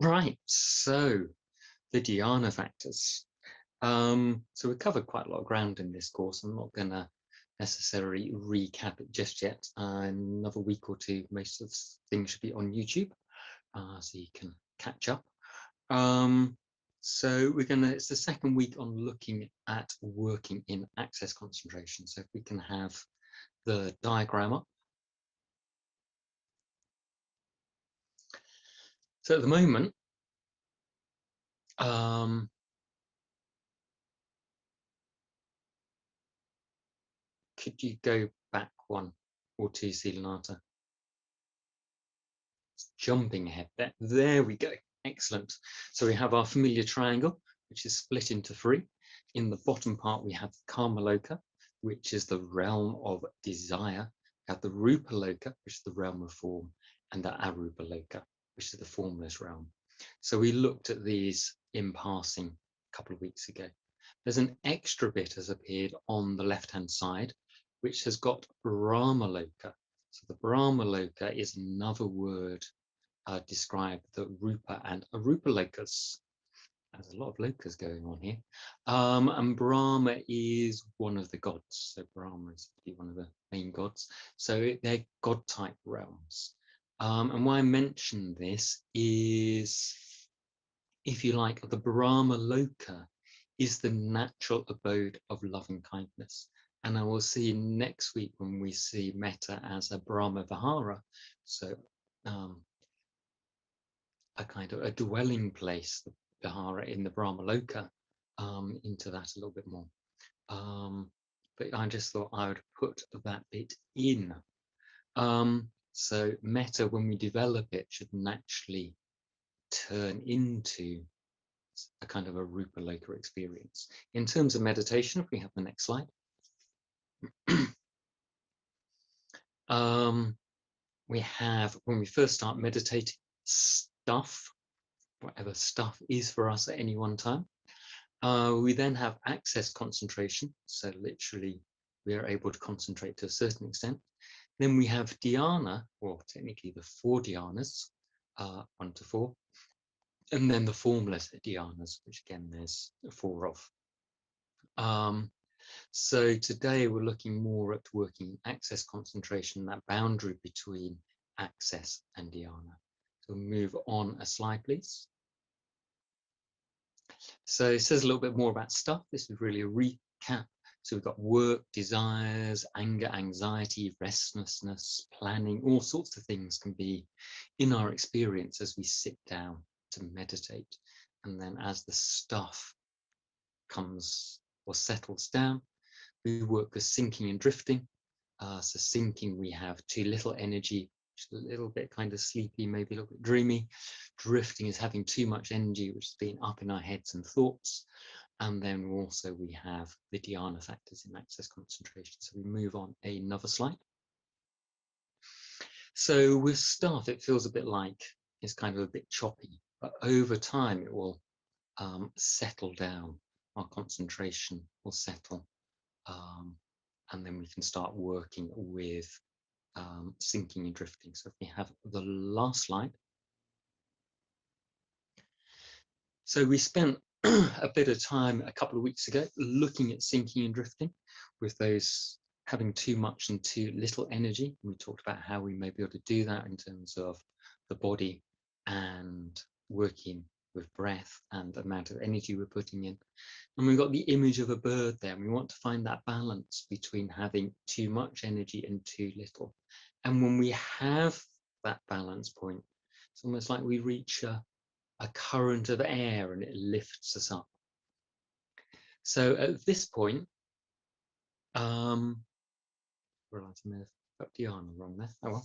Right, so the dhyana factors. So we've covered quite a lot of ground in this course. I'm not going to necessarily recap it just yet. Another week or two, most of the things should be on YouTube, so you can catch up. So it's the second week on looking at working in access concentration. So if we can have the diagram up. So at the moment, could you go back one or two, Silanata? Jumping ahead there. There we go. Excellent. So we have our familiar triangle, which is split into three. In the bottom part, we have Kamaloka, which is the realm of desire. We have the Rupaloka, which is the realm of form, and the Arupaloka, which is the formless realm. So we looked at these in passing a couple of weeks ago. There's an extra bit has appeared on the left-hand side, which has got Brahmaloka. So the Brahmaloka is another word describe the Rupa and Arupalokas. There's a lot of lokas going on here. And Brahma is one of the gods. So Brahma is one of the main gods. So they're god type realms. And why I mention this is, if you like, the Brahma Loka is the natural abode of loving kindness. And I will see next week when we see Metta as a Brahma Vihara. So a kind of a dwelling place, the Vihara in the Brahma Loka, into that a little bit more. But I just thought I would put that bit in. So Metta, when we develop it, should naturally turn into a kind of a Rupa Loka experience. In terms of meditation, if we have the next slide. We have, when we first start meditating, stuff, whatever stuff is for us at any one time. We then have access concentration, so literally we are able to concentrate to a certain extent. Then we have dhyana, or technically the 4 dhyanas, 1 to 4, and then the formless dhyanas, which again there's 4 of. So today we're looking more at working access concentration, that boundary between access and dhyana. So we'll move on a slide, please. So it says a little bit more about stuff. This is really a recap. So we've got work, desires, anger, anxiety, restlessness, planning, all sorts of things can be in our experience as we sit down to meditate. And then as the stuff comes or settles down, we work with sinking and drifting. So sinking, we have too little energy, a little bit kind of sleepy, maybe a little bit dreamy. Drifting is having too much energy, which is being up in our heads and thoughts. And then also we have the dhyana factors in access concentration. So we move on another slide. So with stuff, it feels a bit like it's kind of a bit choppy, but over time it will settle down. Our concentration will settle. And then we can start working with sinking and drifting. So if we have the last slide. So we spent a bit of time a couple of weeks ago looking at sinking and drifting with those having too much and too little energy. We talked about how we may be able to do that in terms of the body and working with breath and the amount of energy we're putting in. And we've got the image of a bird there. And we want to find that balance between having too much energy and too little. And when we have that balance point, it's almost like we reach a current of air and it lifts us up. So at this point, realize I may have got dhyana wrong there. Oh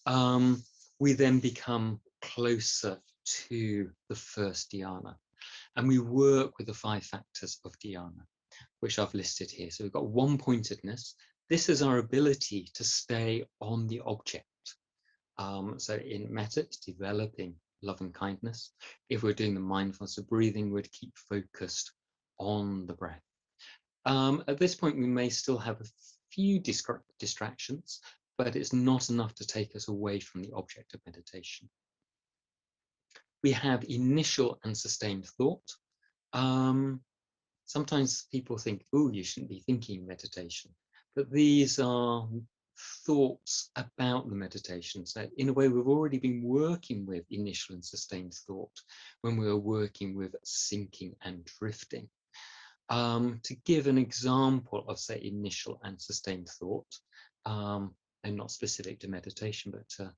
well. We then become closer to the first dhyana. And we work with the 5 factors of dhyana, which I've listed here. So we've got one-pointedness. This is our ability to stay on the object. So in Metta, it's developing loving kindness. If we're doing the mindfulness of breathing, we'd keep focused on the breath. At this point, we may still have few distractions, but it's not enough to take us away from the object of meditation. We have initial and sustained thought. Sometimes people think, oh, you shouldn't be thinking meditation, but these are thoughts about the meditation. So in a way, we've already been working with initial and sustained thought when we were working with sinking and drifting. To give an example of, say, initial and sustained thought, and not specific to meditation, but to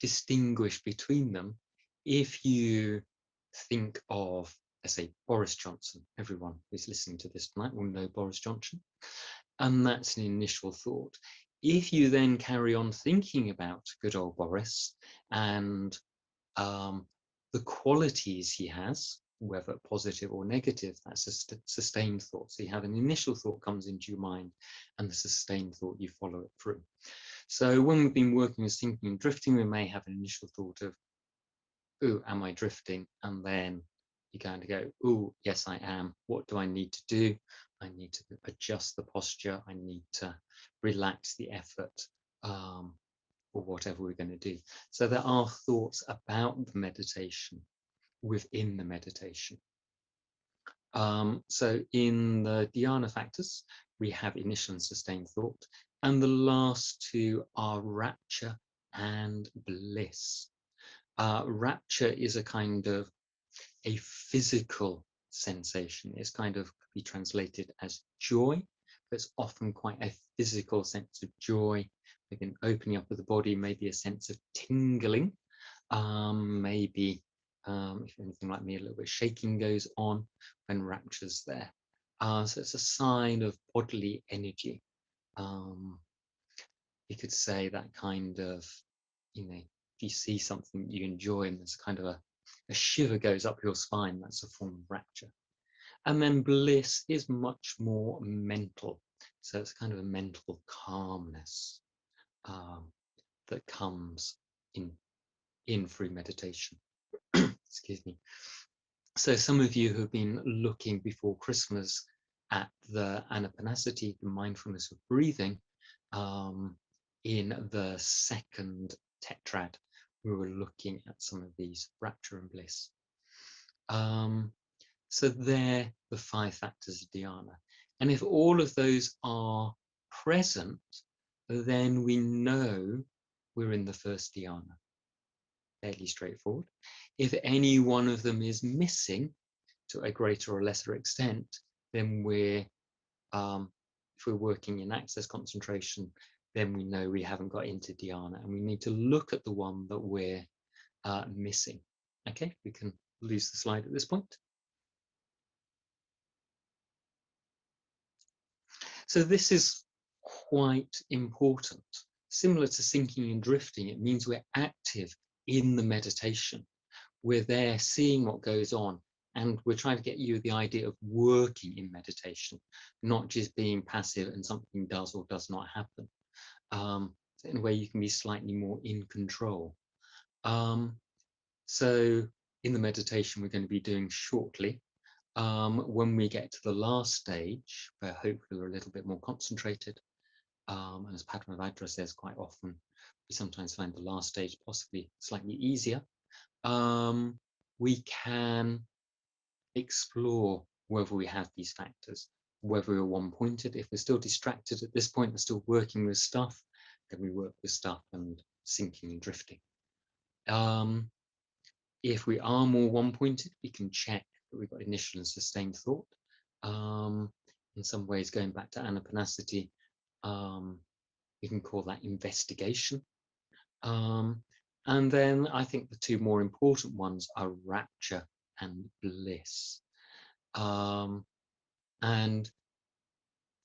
distinguish between them, if you think of, let's say, Boris Johnson, everyone who's listening to this tonight will know Boris Johnson, and that's an initial thought. If you then carry on thinking about good old Boris and the qualities he has, whether positive or negative, that's a sustained thought. So you have an initial thought comes into your mind, and the sustained thought, you follow it through. So when we've been working with sinking and drifting, we may have an initial thought of, oh, am I drifting? And then you're going to go, oh, yes, I am. What do I need to do? I need to adjust the posture. I need to relax the effort, or whatever we're going to do. So there are thoughts about the meditation within the meditation. So in the Dhyana factors, we have initial and sustained thought, and the last two are rapture and bliss. Rapture is a kind of a physical sensation. It's kind of could be translated as joy, but it's often quite a physical sense of joy. Maybe an opening up of the body, maybe a sense of tingling, maybe if you're anything like me, a little bit of shaking goes on when rapture's there. So it's a sign of bodily energy. You could say that kind of, if you see something you enjoy and there's kind of a shiver goes up your spine, that's a form of rapture. And then bliss is much more mental. So it's kind of a mental calmness that comes in through meditation. Excuse me. So some of you have been looking before Christmas at the anapanasati, the mindfulness of breathing, in the second tetrad. We were looking at some of these, rapture and bliss. So they're the 5 factors of dhyana. And if all of those are present, then we know we're in the first dhyana. Fairly straightforward. If any one of them is missing to a greater or lesser extent, then we're, if we're working in access concentration, then we know we haven't got into dhyana, and we need to look at the one that we're missing. Okay, we can lose the slide at this point. So this is quite important. Similar to sinking and drifting, it means we're active in the meditation. We're there seeing what goes on, and we're trying to get you the idea of working in meditation, not just being passive and something does or does not happen. So in a way, you can be slightly more in control. So in the meditation we're going to be doing shortly, when we get to the last stage, where hopefully we're a little bit more concentrated, and as Padma says, quite often we sometimes find the last stage possibly slightly easier, we can explore whether we have these factors, whether we're one-pointed. If we're still distracted at this point, we're still working with stuff, then we work with stuff and sinking and drifting. If we are more one-pointed, we can check that we've got initial and sustained thought. In some ways, going back to anapanasati, we can call that investigation. And then I think the 2 more important ones are rapture and bliss. And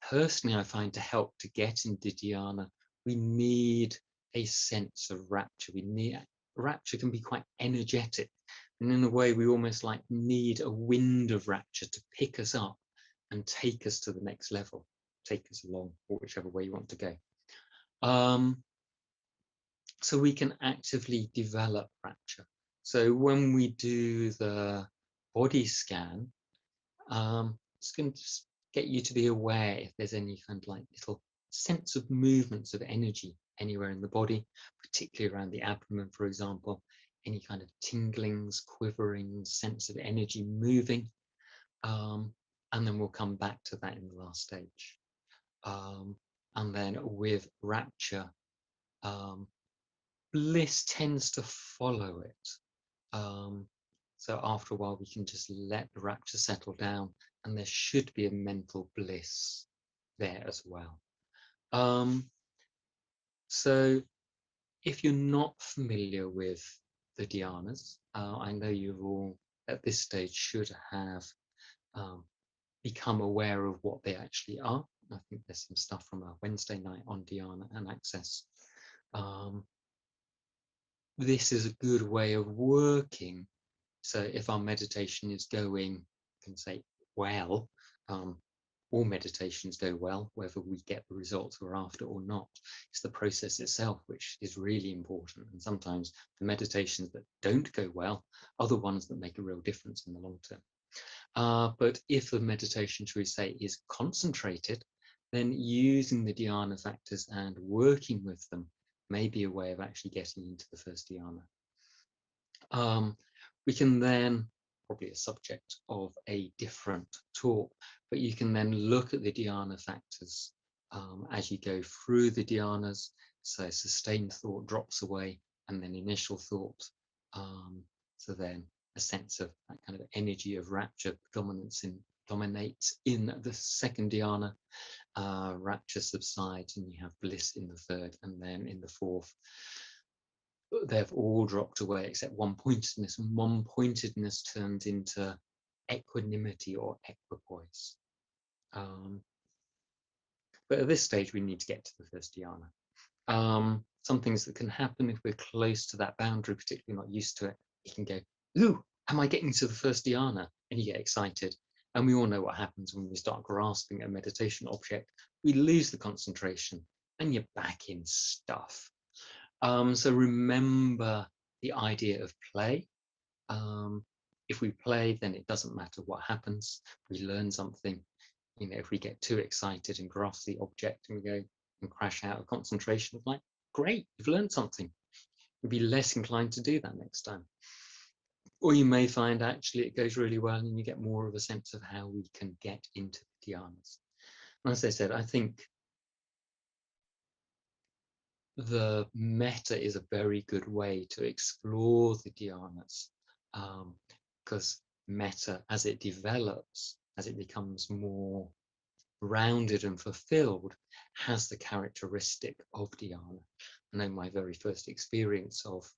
personally, I find to help to get into dhyana, we need a sense of rapture. Rapture can be quite energetic, and in a way we almost like need a wind of rapture to pick us up and take us to the next level, take us along, or whichever way you want to go. So we can actively develop rapture. So when we do the body scan, it's going to get you to be aware if there's any kind of like little sense of movements of energy anywhere in the body, particularly around the abdomen, for example, any kind of tinglings, quivering, sense of energy moving. And then we'll come back to that in the last stage. And then with rapture, bliss tends to follow it. So after a while, we can just let the rapture settle down, and there should be a mental bliss there as well. So if you're not familiar with the dhyanas, I know you've all at this stage should have become aware of what they actually are. I think there's some stuff from a Wednesday night on Dhyana and Access. This is a good way of working. So if our meditation is going, I can say, well, all meditations go well, whether we get the results we're after or not. It's the process itself which is really important. And sometimes the meditations that don't go well are the ones that make a real difference in the long term. But if the meditation, shall we say, is concentrated, then using the dhyana factors and working with them may be a way of actually getting into the first dhyana. We can then, probably a subject of a different talk, but you can then look at the dhyana factors as you go through the dhyanas. So sustained thought drops away, and then initial thought. So then a sense of that kind of energy of rapture dominates in the second dhyana. Rapture subsides, and you have bliss in the third, and then in the fourth, they've all dropped away except one-pointedness, and one-pointedness turns into equanimity or equipoise. But at this stage, we need to get to the first dhyana. Some things that can happen if we're close to that boundary, particularly not used to it, you can go, ooh, am I getting to the first dhyana? And you get excited. And we all know what happens when we start grasping a meditation object. We lose the concentration and you're back in stuff. So remember the idea of play. If we play, then it doesn't matter what happens. We learn something. You know, if we get too excited and grasp the object and we go and crash out of concentration, like, great, you've learned something. You'll be less inclined to do that next time. Or you may find actually it goes really well and you get more of a sense of how we can get into the dhyanas. And as I said, I think the metta is a very good way to explore the dhyanas, because metta, as it develops, as it becomes more rounded and fulfilled, has the characteristic of dhyana. I know my very first experience of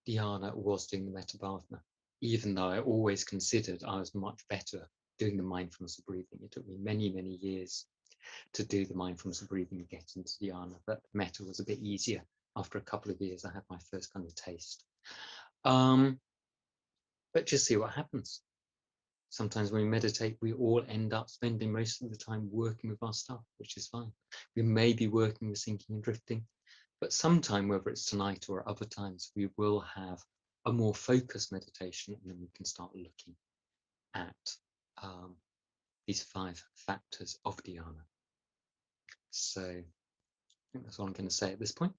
dhyana was doing the Mettā Bhavana, even though I always considered I was much better doing the mindfulness of breathing. It took me many, many years to do the mindfulness of breathing and get into dhyana, but metta was a bit easier. After a couple of years, I had my first kind of taste. But just see what happens. Sometimes when we meditate, we all end up spending most of the time working with our stuff, which is fine. We may be working with sinking and drifting, but sometime, whether it's tonight or other times, we will have a more focused meditation, and then we can start looking at these 5 factors of dhyana. So I think that's all I'm going to say at this point.